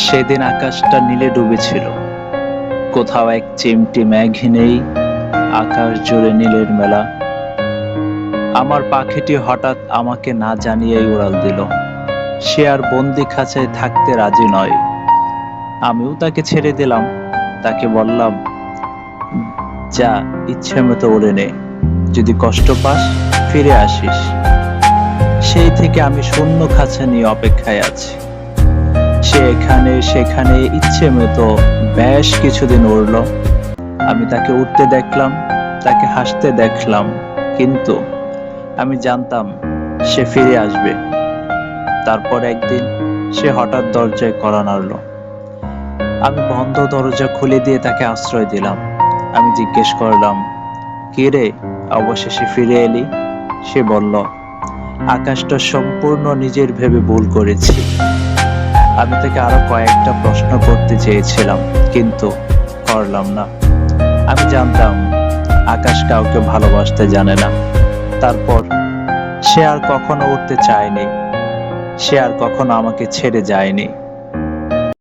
সেদিন আকাশটা নীলে ডুবেছিল। কোথাও এক চিমটি মেঘ নেই, আকাশ জুড়ে নীলের মেলা। আমার পাখিটি হঠাৎ আমাকে না জানিয়েই উড়াল দিল। সে আর বন্দি খাঁচায় থাকতে রাজি নয়। আমিও তাকে ছেড়ে দিলাম। তাকে বললাম, যা, ইচ্ছে মতো উড়ে নে, যদি কষ্ট পাস ফিরে আসিস। সেই থেকে আমি শূন্য খাঁচা নিয়ে অপেক্ষায় আছি। সে এখানে সেখানে ইচ্ছে মতো বেশ কিছুদিন উড়ল। আমি তাকে উঠতে দেখলাম, তাকে হাসতে দেখলাম, কিন্তু আমি জানতাম সে ফিরে আসবে। তারপর একদিন সে হঠাৎ দরজায় কড়া নাড়ল। আমি বন্ধ দরজা খুলে দিয়ে তাকে আশ্রয় দিলাম। আমি জিজ্ঞেস করলাম, কি রে, অবশেষে ফিরে এলি? সে বলল, আকাশটা সম্পূর্ণ নিজের ভেবে ভুল করেছি। আমি তাকে আরো কয়েকটা প্রশ্ন করতে চেয়েছিলাম, কিন্তু করলাম না। আমি জানতাম আকাশ কাউকে ভালোবাসতে জানে না। তারপর সে আর কখনো উঠতে চায়নি, সে আর কখনো আমাকে ছেড়ে যায়নি।